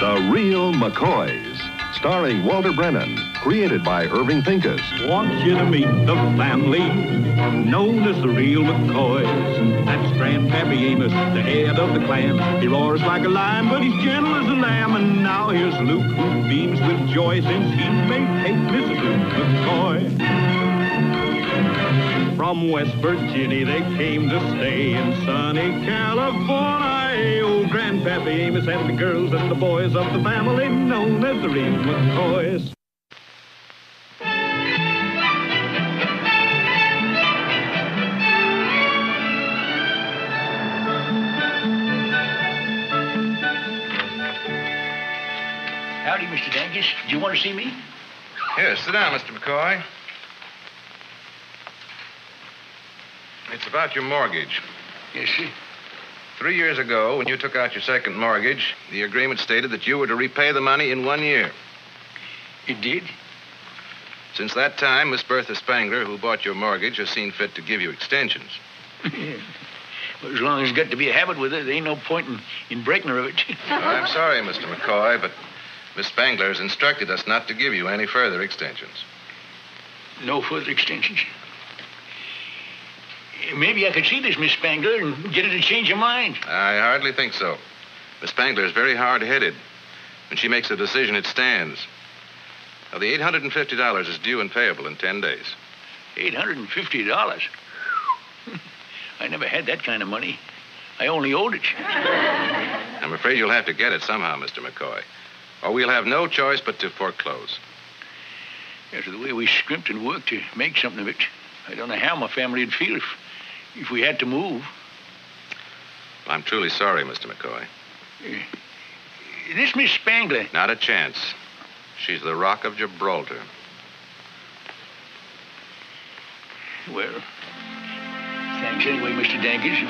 The Real McCoys, starring Walter Brennan, created by Irving Pincus. Want you to meet the family known as the Real McCoys. That's Grandpappy Amos, the head of the clan. He roars like a lion, but he's gentle as a lamb. And now here's Luke, who beams with joy since he may take Mrs. Luke McCoy. From West Virginia they came to stay in sunny California. Oh, Grandpappy Amos and the girls and the boys of the family known as the Real McCoys. Howdy, Mr. Dankis. Do you want to see me? Here, sit down, Mr. McCoy. It's about your mortgage. Yes, sir. 3 years ago, when you took out your second mortgage, the agreement stated that you were to repay the money in 1 year. It did? Since that time, Miss Bertha Spangler, who bought your mortgage, has seen fit to give you extensions. Well, as long as it's got to be a habit with her, there ain't no point in breaking her of it. I'm sorry, Mr. McCoy, but Miss Spangler has instructed us not to give you any further extensions. No further extensions? Maybe I could see this Miss Spangler and get her to change her mind. I hardly think so. Miss Spangler is very hard-headed. When she makes a decision, it stands. Now, the $850 is due and payable in 10 days. $850? I never had that kind of money. I only owed it. I'm afraid you'll have to get it somehow, Mr. McCoy, or we'll have no choice but to foreclose. After the way we scrimped and worked to make something of it, I don't know how my family would feel if we had to move. Well, I'm truly sorry, Mr. McCoy. This Miss Spangler... Not a chance. She's the Rock of Gibraltar. Well, thanks anyway, Mr. Dankers.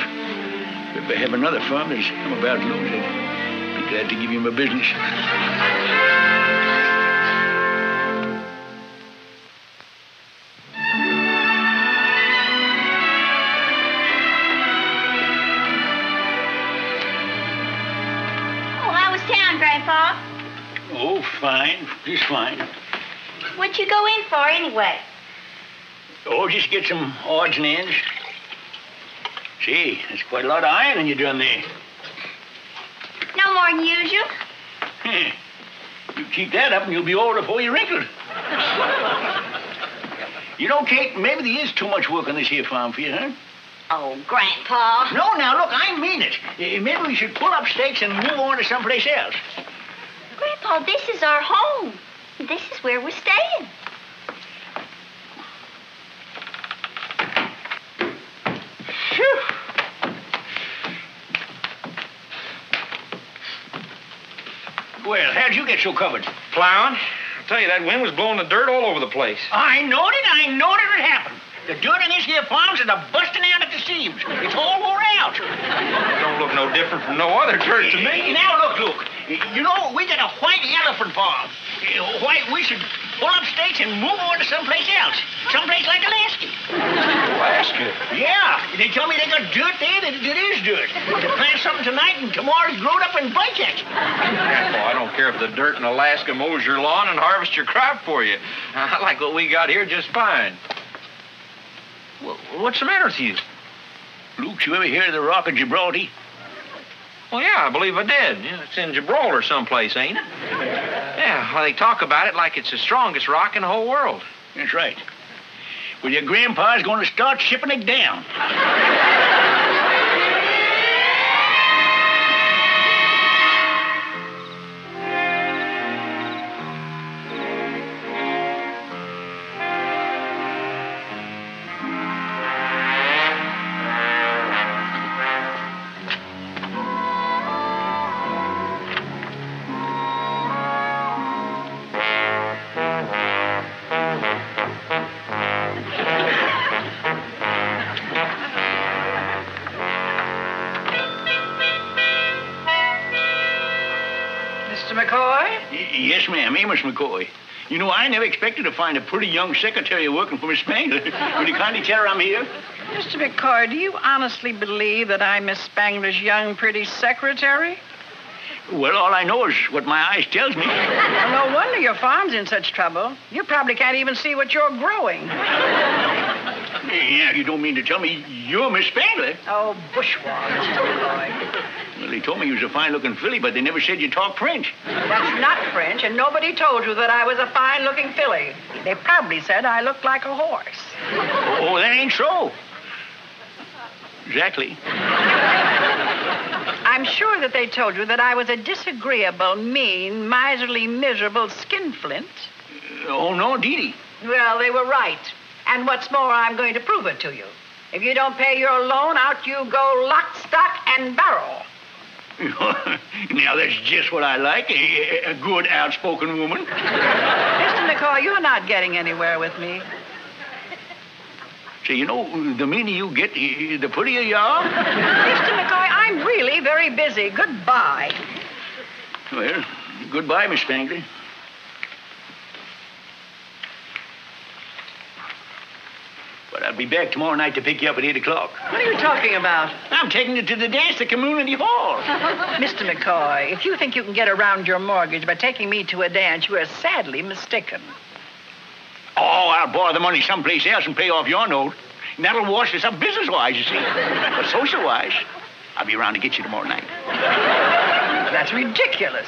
If I have another farm that I'm about to lose, I'd be glad to give you my business. Grandpa? Oh, fine. Just fine. What'd you go in for, anyway? Oh, just get some odds and ends. See, there's quite a lot of ironing you done there. No more than usual. You keep that up and you'll be old before you're wrinkled. You know, Kate, maybe there is too much work on this here farm for you, huh? Oh, Grandpa. No, now, look, I mean it. Maybe we should pull up stakes and move on to someplace else. Grandpa, this is our home. This is where we're staying. Phew. Well, how'd you get so covered? Plowing. I tell you, that wind was blowing the dirt all over the place. I knowed it happened. The dirt in this here farms is busting out at the seams. It's all wore out. Don't look no different from no other dirt to me. Now, look, Luke. You know, we got a white elephant farm. Why, we should pull up stakes and move on to someplace else. Someplace like Alaska. Alaska? Yeah. They tell me they got dirt there that is dirt. To plant something tonight and tomorrow's grown up and bites at you. Grandpa, I don't care if the dirt in Alaska mows your lawn and harvests your crop for you. I like what we got here just fine. Well, what's the matter with you? Luke, you ever hear of the Rock of Gibraltar? Well, yeah, I believe I did. Yeah, it's in Gibraltar someplace, ain't it? Yeah, well, they talk about it like it's the strongest rock in the whole world. That's right. Well, your grandpa's going to start shipping it down. Yes, ma'am, Amos McCoy. You know, I never expected to find a pretty young secretary working for Miss Spangler. Will you kindly tell her I'm here? Mr. McCoy, do you honestly believe that I'm Miss Spangler's young, pretty secretary? Well, all I know is what my eyes tells me. Well, no wonder your farm's in such trouble. You probably can't even see what you're growing. Yeah, you don't mean to tell me you're Miss Spangler? Oh, bourgeois, Mr. McCoy. Well, they told me you was a fine-looking filly, but they never said you talk French. That's not French, and nobody told you that I was a fine-looking filly. They probably said I looked like a horse. Oh, that ain't so. Exactly. I'm sure that they told you that I was a disagreeable, mean, miserly, miserable skinflint. Oh, no, Dee. Well, they were right. And what's more, I'm going to prove it to you. If you don't pay your loan, out you go lock, stock, and barrel. Now, that's just what I like, a good, outspoken woman. Mr. McCoy, you're not getting anywhere with me. So, you know, the meaner you get, the prettier you are. Mr. McCoy, I'm really very busy. Goodbye. Well, goodbye, Miss Spangler. But I'll be back tomorrow night to pick you up at 8 o'clock. What are you talking about? I'm taking you to the dance at Community Hall. Mr. McCoy, if you think you can get around your mortgage by taking me to a dance, you are sadly mistaken. Oh, I'll borrow the money someplace else and pay off your note. And that'll wash us up business-wise, you see. But social-wise, I'll be around to get you tomorrow night. That's ridiculous.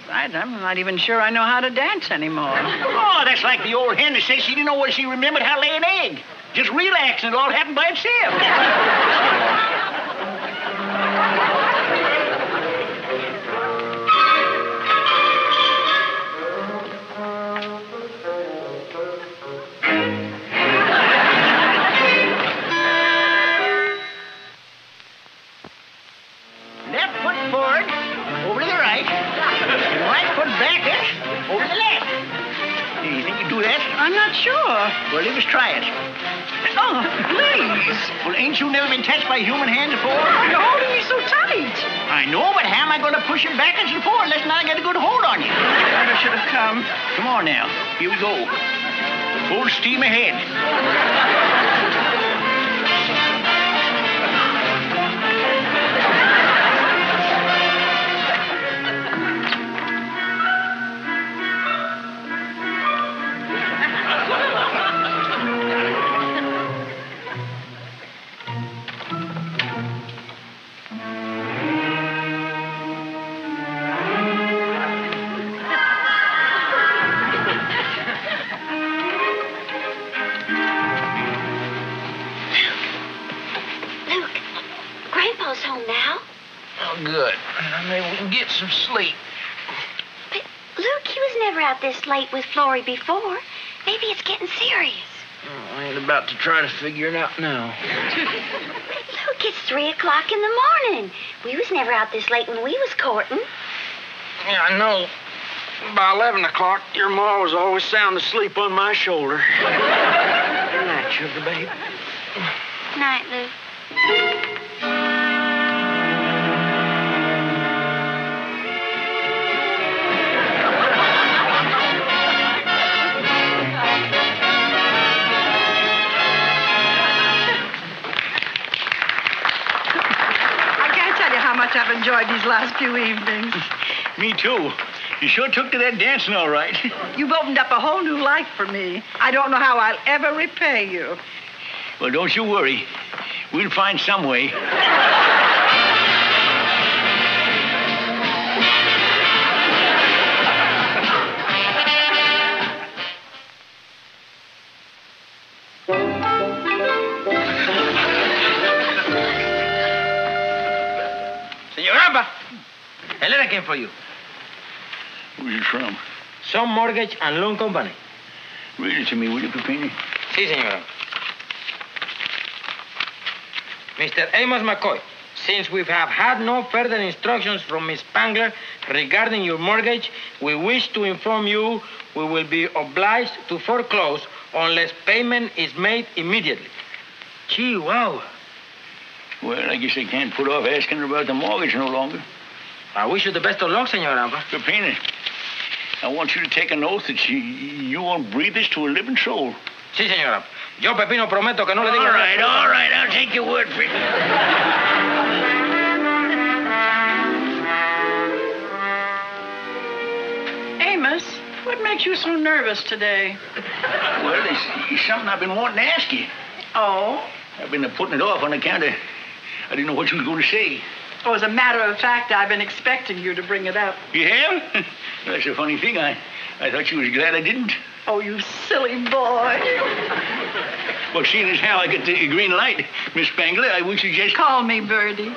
Besides, I'm not even sure I know how to dance anymore. Oh, that's like the old hen that says she didn't know where she remembered how to lay an egg. Just relax and it all happened by itself. Left foot forward, over to the right. Right foot backwards, over to the left. You think you do that? I'm not sure. Well, let us try it. Oh, please. Well, ain't you never been touched by human hands before? You're holding me so tight. I know, but how am I going to push you backwards and forward unless I get a good hold on you? Never should have come. Come on now. Here we go. Full steam ahead. Home now. Oh, good. Maybe we can get some sleep. But, Luke, he was never out this late with Florrie before. Maybe it's getting serious. Oh, I ain't about to try to figure it out now. Luke, it's 3 o'clock in the morning. We was never out this late when we was courting. Yeah, I know. By 11 o'clock, your ma was always sound asleep on my shoulder. Good night, sugar babe. Night, Luke. I've enjoyed these last few evenings. Me too. You sure took to that dancing all right. You've opened up a whole new life for me. I don't know how I'll ever repay you. Well, don't you worry. We'll find some way. Señoramba, a letter came for you. Where's it from? Some Mortgage and Loan Company. Read it to me, will you, Pepini? Sí, señora. Mr. Amos McCoy, since we have had no further instructions from Miss Spangler regarding your mortgage, we wish to inform you we will be obliged to foreclose unless payment is made immediately. Gee, wow. Well, I guess I can't put off asking her about the mortgage no longer. I wish you the best of luck, señoramba. Pepini, I want you to take an oath that you won't breathe this to a living soul. Sí, señora. Yo, Pepino, prometo que no le digo... All right, I'll take your word for it. makes you so nervous today? Well, there's something I've been wanting to ask you. Oh? I've been putting it off on account of I didn't know what you was going to say. Oh, as a matter of fact, I've been expecting you to bring it up. You have? That's a funny thing. I thought you was glad I didn't. Oh, you silly boy. Well, seeing as how I get the green light, Miss Spangler, I would suggest... Call me Birdie.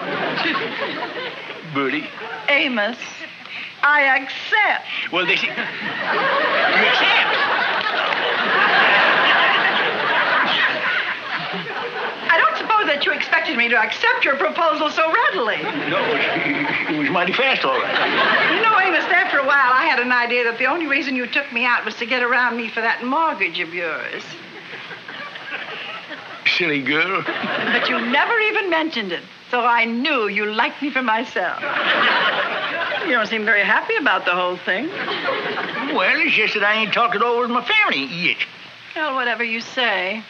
Birdie? Amos, I accept. Well, they say... You accept? I don't suppose that you expected me to accept your proposal so readily. No, it was mighty fast, all right. You know, Amos, after a while, I had an idea that the only reason you took me out was to get around me for that mortgage of yours. Silly girl. But you never even mentioned it, so I knew you liked me for myself. You don't seem very happy about the whole thing. Well, it's just that I ain't talked it over with my family yet. Well, whatever you say.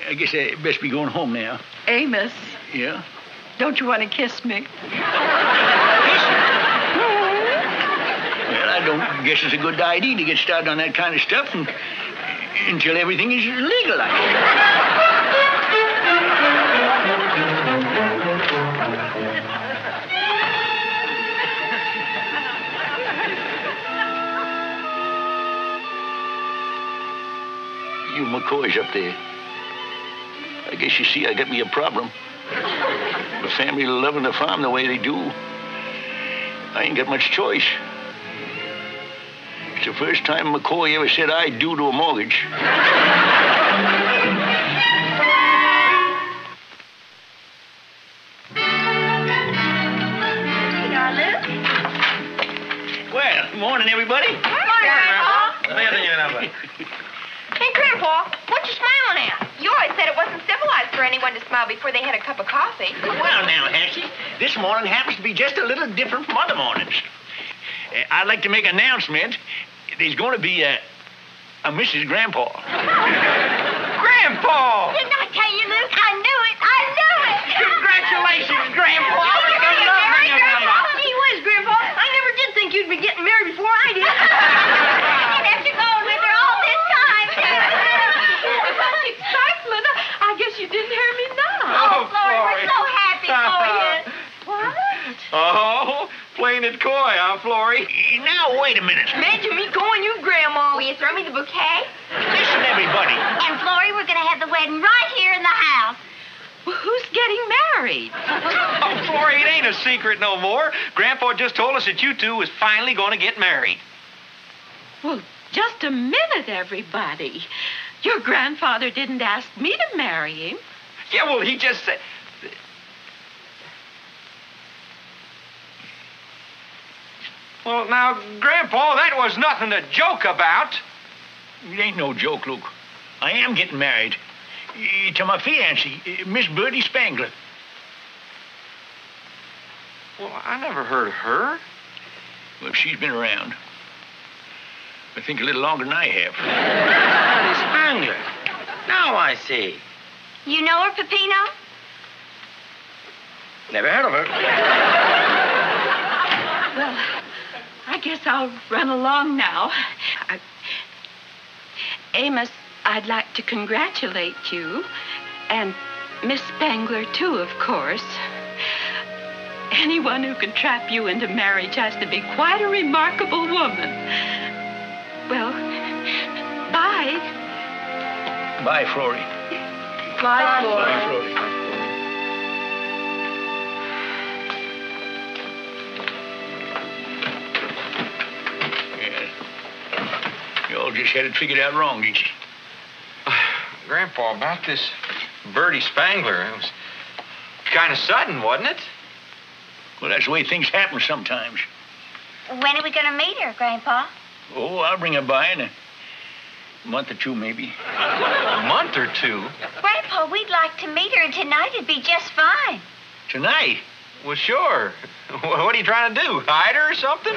I guess I best be going home now. Amos. Yeah? Don't you want to kiss me? Well, I don't guess it's a good idea to get started on that kind of stuff until everything is legalized. You McCoys up there. I guess you see I got me a problem. The family loving the farm the way they do. I ain't got much choice. It's the first time McCoy ever said I do to a mortgage. Well, morning, everybody. Morning, Grandpa. Hey, Hey, Grandpa, what you smiling at? You always said it wasn't civilized for anyone to smile before they had a cup of coffee. Well, now, Hatchie, this morning happens to be just a little different from other mornings. I'd like to make an announcement. There's going to be a Mrs. Grandpa. Grandpa! Didn't I tell you, Luke? I knew it. I knew it. Congratulations, Grandpa! Gee whiz, Grandpa. I never did think you'd be getting married before I did. And after going with her all this time. Excitement. I guess you didn't hear me now. Oh, Florrie, Florrie. we're so happy for you. What? Oh, playing it coy, huh, Florrie? Now, wait a minute. Imagine me going you, Grandma. Will you throw me the bouquet? Listen, everybody. And, Florrie, we're going to have the wedding right here in the house. Well, who's getting married? Oh, Florrie, it ain't a secret no more. Grandpa just told us that you two was finally going to get married. Well, just a minute, everybody. Your grandfather didn't ask me to marry him. Yeah, well, he just said... Well, now, Grandpa, that was nothing to joke about. It ain't no joke, Luke. I am getting married. To my fiancée, Miss Birdie Spangler. Well, I never heard of her. Well, she's been around. I think a little longer than I have. Birdie Spangler. Now I see. You know her, Peppino? Never heard of her. Well, I guess I'll run along now. Amos, I'd like to congratulate you. And Miss Spangler, too, of course. Anyone who can trap you into marriage has to be quite a remarkable woman. Well, bye. Bye, Florrie. Bye, Florrie. Bye, Florrie. You all just had it figured out wrong, didn't you? Grandpa, about this Birdie Spangler, it was kind of sudden, wasn't it? Well, that's the way things happen sometimes. When are we going to meet her, Grandpa? Oh, I'll bring her by in a month or two, maybe. A month or two? Grandpa, we'd like to meet her, and tonight would be just fine. Tonight? Well, sure. What are you trying to do, hide her or something?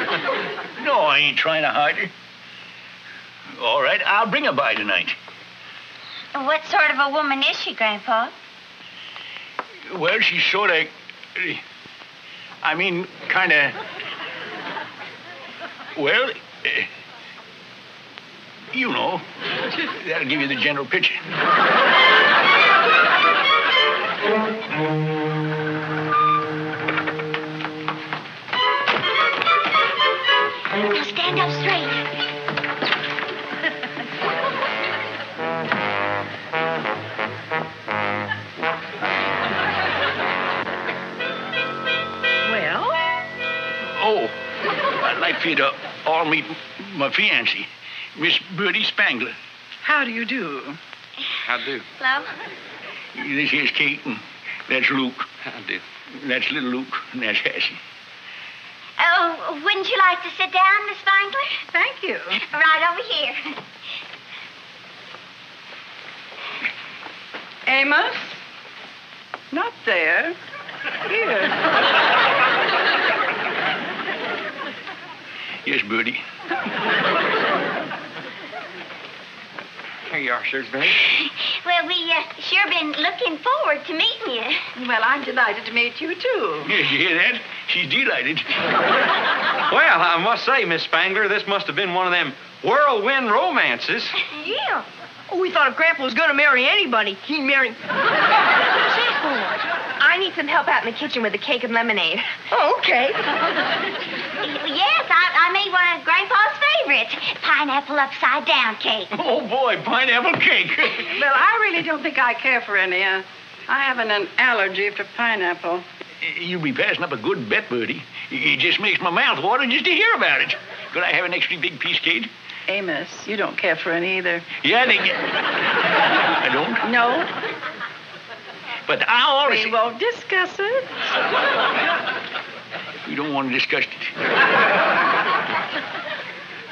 No, I ain't trying to hide her. All right, I'll bring her by tonight. What sort of a woman is she, Grandpa? Well, she's sort of... I mean, kind of... Well, You know. That'll give you the general picture. Now stand up straight. Well? Oh, I'd like for you to all meet my fiancée, Miss Birdie Spangler. How do you do? How do? Hello? This here's Kate, and that's Luke. How do? That's little Luke, and that's Hassie. Oh, wouldn't you like to sit down, Miss Spangler? Thank you. Right over here. Amos? Not there. Here. Yes, Birdie. Here you are, Suresbury. Well, we sure been looking forward to meeting you. Well, I'm delighted to meet you, too. Yes, you hear that? She's delighted. Well, I must say, Miss Spangler, this must have been one of them whirlwind romances. Yeah. Oh, we thought if Grandpa was going to marry anybody, he'd marry... What's that for? I need some help out in the kitchen with the cake and lemonade. Oh, okay. Yes, I made one of Grandpa's favorites. Pineapple upside down cake. Oh, boy, pineapple cake. Well, I really don't think I care for any. I have an allergy for pineapple. You'll be passing up a good bet, Birdie. It just makes my mouth water just to hear about it. Could I have an extra big piece, Kate? Amos, you don't care for any either. Yeah, I don't. No? But I always... We won't discuss it. We don't want to discuss it.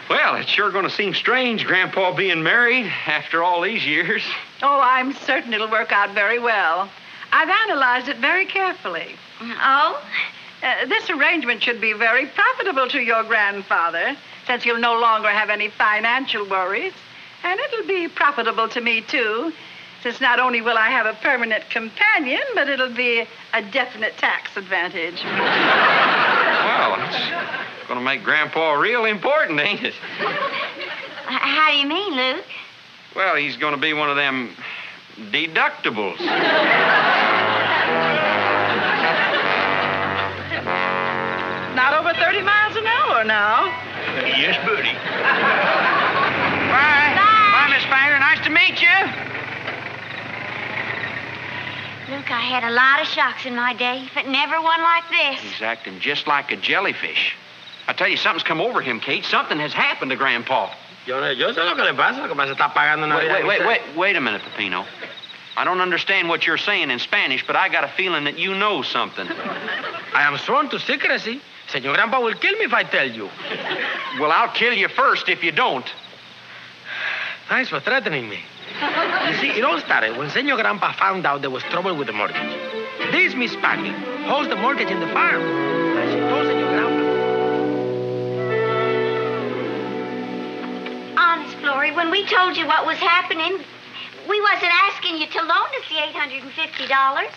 Well, it's sure going to seem strange, Grandpa being married after all these years. Oh, I'm certain it'll work out very well. I've analyzed it very carefully. Oh? This arrangement should be very profitable to your grandfather, since he'll no longer have any financial worries. And it'll be profitable to me, too, since not only will I have a permanent companion, but it'll be a definite tax advantage. Well, it's going to make Grandpa real important, ain't it? How do you mean, Luke? Well, he's going to be one of them deductibles. Not over 30 miles an hour now. Yes, Birdie. Bye. Bye, Miss Spangler. Nice to meet you. Luke, I had a lot of shocks in my day, but never one like this. He's acting just like a jellyfish. I tell you, something's come over him, Kate. Something has happened to Grandpa. Yo sé lo que le pasa. Lo que pasa está pagando una vida. Wait a minute, Peppino. I don't understand what you're saying in Spanish, but I got a feeling that you know something. I am sworn to secrecy. Senor Grandpa will kill me if I tell you. Well, I'll kill you first if you don't. Thanks for threatening me. You see, it all started when Senor Grandpa found out there was trouble with the mortgage. This Miss Spangler holds the mortgage in the farm. And she told Senor Grandpa. Honest, Florrie, when we told you what was happening, we wasn't asking you to loan us the $850.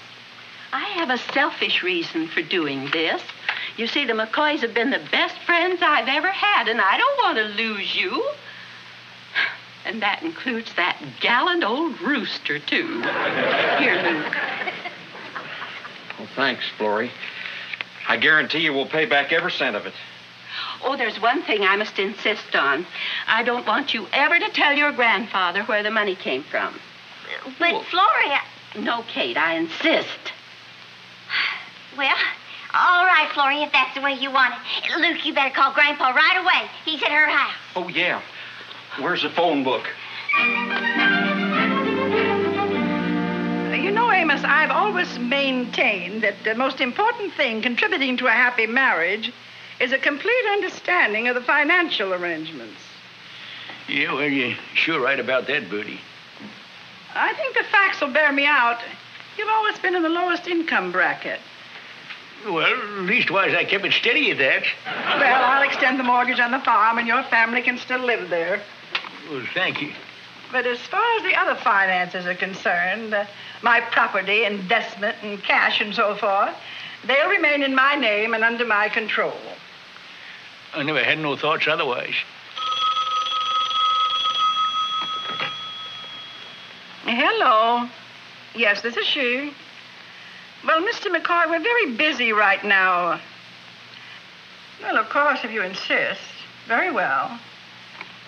I have a selfish reason for doing this. You see, the McCoys have been the best friends I've ever had, and I don't want to lose you. And that includes that gallant old rooster, too. Here, Luke. Well, thanks, Florrie. I guarantee you we'll pay back every cent of it. Oh, there's one thing I must insist on. I don't want you ever to tell your grandfather where the money came from. But, Florrie... No, Kate, I insist. Well, all right, Florrie, if that's the way you want it. Luke, you better call Grandpa right away. He's at her house. Oh, yeah. Where's the phone book? You know, Amos, I've always maintained that the most important thing contributing to a happy marriage is a complete understanding of the financial arrangements. Yeah, well, you're sure right about that, Birdie. I think the facts will bear me out. You've always been in the lowest income bracket. Well, leastwise, I kept it steady at that. Well, I'll extend the mortgage on the farm, and your family can still live there. Well, thank you. But as far as the other finances are concerned, my property, investment, and cash and so forth, they'll remain in my name and under my control. I never had no thoughts otherwise. Hello. Yes, this is she. Well, Mr. McCoy, we're very busy right now. Well, of course, if you insist. Very well.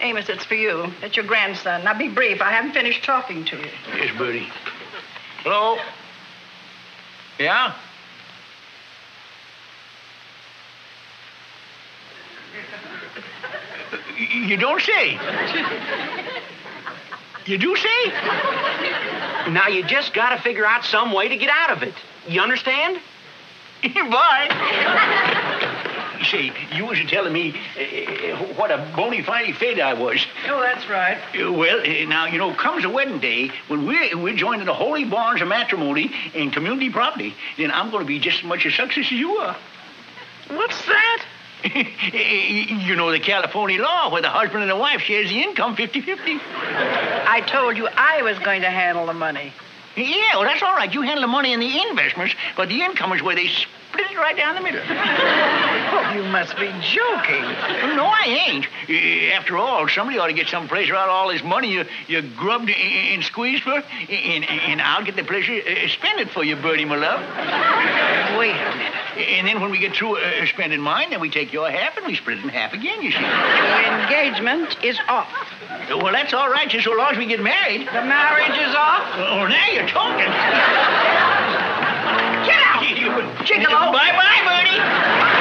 Amos, it's for you. It's your grandson. Now, be brief. I haven't finished talking to you. Yes, Bertie. Hello? Yeah? You don't say. You do say? Now, you just got to figure out some way to get out of it. You understand? Bye. Say, you wasn't telling me what a bona fide fed I was. Oh, that's right. Well, now, you know, comes the wedding day, when we're joining the holy bonds of matrimony and community property, then I'm going to be just as much a success as you are. What's that? You know the California law where the husband and the wife shares the income 50-50. I told you I was going to handle the money. Yeah, well, that's all right. You handle the money and the investments, but the income is where they split it right down the middle. Oh, you must be joking. No, I ain't. After all, somebody ought to get some pleasure out of all this money you grubbed and squeezed for, and I'll get the pleasure spend it for you, Bertie, my love. Wait a minute. And then when we get through spending mine, then we take your half and we split it in half again, you see. The engagement is off. Well, that's all right, just so long as we get married. The marriage is off? Oh, now you're talking. Get out! Gigolo! Bye-bye, Bertie.